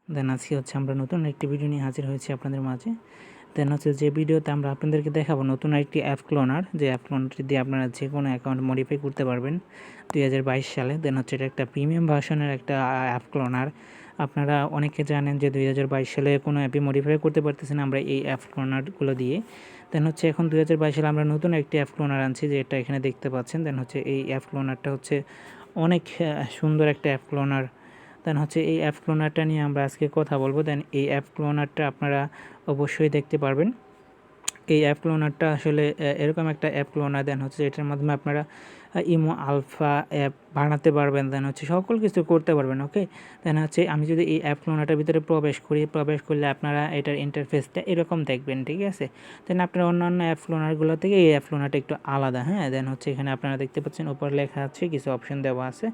দেন আজকে হচ্ছে আমরা নতুন একটি ভিডিও নিয়ে হাজির হয়েছি আপনাদের মাঝে। দেন হচ্ছে যে ভিডিওতে আমরা আপনাদেরকে দেখাবো নতুন একটি অ্যাপ ক্লোনার, যে অ্যাপ ক্লোনারটি দিয়ে আপনারা যে কোনো অ্যাকাউন্ট মডিফাই করতে পারবেন 2022 সালে। দেন হচ্ছে এটা একটা প্রিমিয়াম ভার্সনের একটা অ্যাপ ক্লোনার। আপনারা অনেকে জানেন যে 2022 সালে কোনো অ্যাপই মডিফাই করতে পারতেছেন আমরা এই অ্যাপ ক্লোনারগুলো দিয়ে। দেন হচ্ছে এখন 2022 সালে আমরা নতুন একটি অ্যাপ ক্লোনার আনছি, যে এটা এখানে দেখতে পাচ্ছেন। দেন হচ্ছে এই অ্যাপ ক্লোনারটা হচ্ছে অনেক সুন্দর একটা অ্যাপ ক্লোনার। দেন হচ্ছে এই অ্যাপ ক্লোনারটা নিয়ে আমরা আজকে কথা বলবো। দেন এই অ্যাপ ক্লোনারটা আপনারা অবশ্যই দেখতে পারবেন। এই অ্যাপ ক্লোনারটা আসলে এরকম একটা অ্যাপ ক্লোনার। দেন হচ্ছে এটার মাধ্যমে আপনারা ইমো আলফা অ্যাপ বানাতে পারবেন। দেন হচ্ছে সকল কিছু করতে পারবেন। ওকে, দেন হচ্ছে আমি যদি এই অ্যাপ ক্লোনারটার ভিতরে প্রবেশ করলে আপনারা এটার ইন্টারফেসটা এরকম দেখবেন, ঠিক আছে। দেন আপনারা অন্যান্য অ্যাপ ক্লোনারগুলো থেকে এই অ্যাপ ক্লোনারটা একটু আলাদা। হ্যাঁ, দেন হচ্ছে এখানে আপনারা দেখতে পাচ্ছেন উপর লেখা আছে, কিছু অপশন দেওয়া আছে।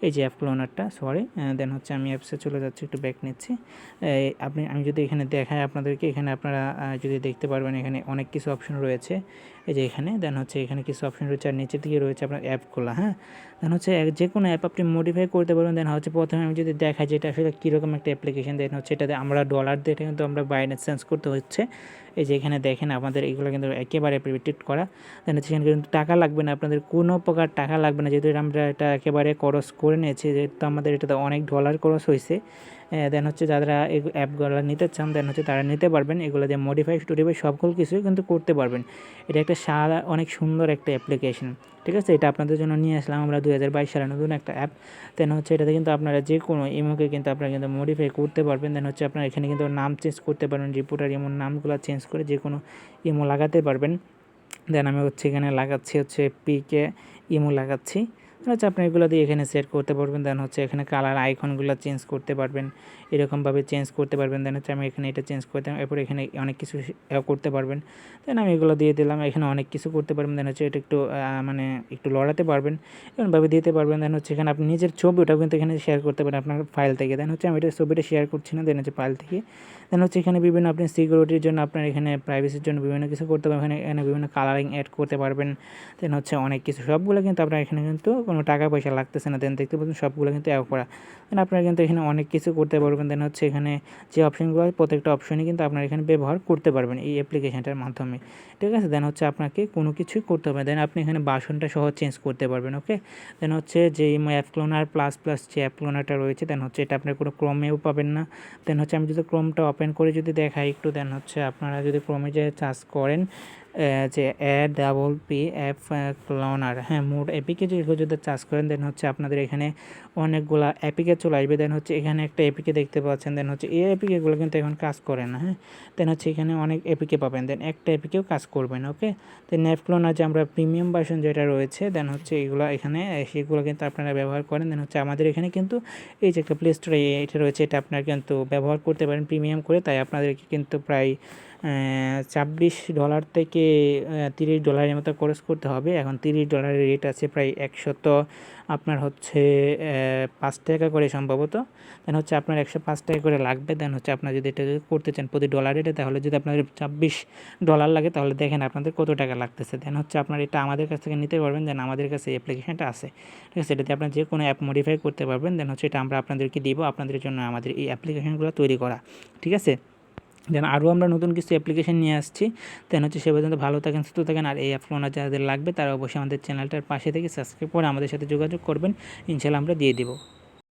এই যে অ্যাপ ক্লোনারটা, সরি, দেন হচ্ছে আমি অ্যাপসে চলে যাচ্ছি, একটু ব্যাক নিচ্ছি। আমি যদি এখানে দেখাই আপনাদেরকে, এখানে আপনারা যদি দেখতে পারবেন এখানে অনেক কিছু অপশন রয়েছে। এই যে এখানে দেন হচ্ছে এখানে কিছু অপশন রয়েছে, আর নিচের দিকে রয়েছে আপনার অ্যাপগুলো। হ্যাঁ, দেন হচ্ছে যে কোনো অ্যাপ আপনি মডিফাই করতে পারবেন। দেন হচ্ছে প্রথমে আমি যদি দেখাই যে এটা আসলে কীরকম একটা অ্যাপ্লিকেশন। দেন হচ্ছে এটাতে আমরা ডলার দিয়ে এটা কিন্তু আমরা বাইরে চেঞ্জ করতে হচ্ছে। এই যে এখানে দেখেন আমাদের এগুলো কিন্তু একেবারে প্রিপেড করা। দেন হচ্ছে এখানে কিন্তু টাকা লাগবে না, আপনাদের কোনো প্রকার টাকা লাগবে না, যেহেতু আমরা এটা একেবারে খরচ করে নিয়েছি, যেহেতু আমাদের এটাতে অনেক ডলার খরচ হয়েছে। দেন হচ্ছে যারা এই অ্যাপগুলো নিতে চান দেন হচ্ছে তারা নিতে পারবেন। এগুলো দিয়ে মডিফাই টুডিফাই সকল কিছুই কিন্তু করতে পারবেন। এটা একটা অনেক সুন্দর একটা অ্যাপ্লিকেশন, ঠিক আছে। এটা আপনাদের জন্য নিয়ে আসলাম আমরা 2022 সালে নতুন একটা অ্যাপ। দেন হচ্ছে এটাতে কিন্তু আপনারা যে কোনো ইমোকে কিন্তু আপনারা কিন্তু মডিফাই করতে পারবেন। দেন হচ্ছে আপনারা এখানে কিন্তু নাম চেঞ্জ করতে পারবেন, রিপোর্টার ইমোর নামগুলো চেঞ্জ করে যে কোনো ইমো লাগাতে পারবেন। দেন আমি হচ্ছে এখানে লাগাচ্ছি হচ্ছে পিকে ইমো লাগাচ্ছি। হচ্ছে আপনি এগুলো দিয়ে এখানে সেট করতে পারবেন। দেন হচ্ছে এখানে কালার আইকনগুলো চেঞ্জ করতে পারবেন, এরকমভাবে চেঞ্জ করতে পারবেন। দেন হচ্ছে আমি এখানে এটা চেঞ্জ করতে, এরপর এখানে অনেক কিছু করতে পারবেন। দেন আমি এগুলো দিয়ে দিলাম, এখানে অনেক কিছু করতে পারবেন। দেন হচ্ছে এটা একটু মানে একটু লড়াতে পারবেন, এরকমভাবে দিতে পারবেন। দেন হচ্ছে এখানে আপনি নিজের ছবিটাও কিন্তু এখানে শেয়ার করতে পারেন আপনার ফাইল থেকে। দেন হচ্ছে আমি এটা ছবিটা শেয়ার করছি না, দেন হচ্ছে ফাইল থেকে। দেন হচ্ছে এখানে বিভিন্ন আপনি সিকিউরিটির জন্য আপনার এখানে প্রাইভেসির জন্য বিভিন্ন কিছু করতে পারবেন, এখানে বিভিন্ন কালারিং অ্যাড করতে পারবেন। দেন হচ্ছে অনেক কিছু, সবগুলো কিন্তু আপনার এখানে কিন্তু কোনো টাকা পয়সা লাগতেছে না। দেন দেখতে পাচ্ছেন সবগুলো কিন্তু অ্যাড করা। দেন আপনারা কিন্তু এখানে অনেক কিছু করতে পারবেন। দেন হচ্ছে এখানে যে অপশনগুলো প্রত্যেকটা অপশনই কিন্তু আপনারা এখানে ব্যবহার করতে পারবেন এই অ্যাপ্লিকেশনটার মাধ্যমে, ঠিক আছে। দেন হচ্ছে আপনাকে কোনো কিছুই করতে হবে, দেন আপনি এখানে বাসনটা সহ চেঞ্জ করতে পারবেন। ওকে, দেন হচ্ছে যে অ্যাপ ক্লোনার প্লাস যে অ্যাপ ক্লোনারটা রয়েছে, দেন হচ্ছে এটা আপনার কোনো ক্রমেও পাবেন না। দেন হচ্ছে আমি যদি ক্রোমটা ওপেন করে যদি দেখাই একটু, দেন হচ্ছে আপনারা যদি ক্রোমে যে চার্জ করেন যে APP অ্যাপ ক্লোনার, হ্যাঁ, মোড এপিকে যদি চার্জ করেন, দেন হচ্ছে আপনাদের এখানে অনেকগুলো এপিকে চলে আসবে। দেন হচ্ছে এখানে একটা এপিকে দেখতে পাচ্ছেন। দেন হচ্ছে এই এপিকেগুলো কিন্তু এখন কাজ করে না। হ্যাঁ, দেন হচ্ছে এখানে অনেক এপিকে পাবেন, দেন একটা এপিকেও কাজ করবে না। ওকে, দেন অ্যাপ ক্লোনার যে আমরা প্রিমিয়াম ভার্সন যেটা রয়েছে, দেন হচ্ছে এগুলো এখানে সেগুলো কিন্তু আপনারা ব্যবহার করেন। দেন হচ্ছে আমাদের এখানে কিন্তু এই যে একটা প্লে স্টোরে এটা রয়েছে, এটা আপনারা কিন্তু ব্যবহার করতে পারেন প্রিমিয়াম করে। তাই আপনাদেরকে কিন্তু প্রায় $26 থেকে $30 মতো খরচ করতে হবে। এখন $30 রেট আছে প্রায় 100, আপনার হচ্ছে 5 টাকা করে সম্ভবত। দেন হচ্ছে আপনার 105 টাকা করে লাগবে। দেন হচ্ছে আপনার যদি এটা যদি করতে চান প্রতি ডলার রেটে, তাহলে যদি আপনাদের $26 লাগে, তাহলে দেখেন আপনাদের কত টাকা লাগতেছে। দেন হচ্ছে আপনার এটা আমাদের কাছ থেকে নিতে পারবেন। দেন আমাদের কাছে এই অ্যাপ্লিকেশনটা আছে, ঠিক আছে। এটাতে আপনার যে কোনো অ্যাপ মডিফাই করতে পারবেন। দেন হচ্ছে এটা আমরা আপনাদেরকে দিব, আপনাদের জন্য আমাদের এই অ্যাপ্লিকেশনগুলো তৈরি করা, ঠিক আছে। দেন আরও আমরা নতুন কিছু অ্যাপ্লিকেশন নিয়ে আসছি। দেন হচ্ছে সে পর্যন্ত ভালো থাকেন, সুস্থ থাকেন। আর এই অ্যাপ ক্লোনার যাদের লাগবে তারা অবশ্যই আমাদের চ্যানেলটার পাশে থেকে সাবস্ক্রাইব করে আমাদের সাথে যোগাযোগ করবেন, ইনশাআল্লাহ আমরা দিয়ে দেবো।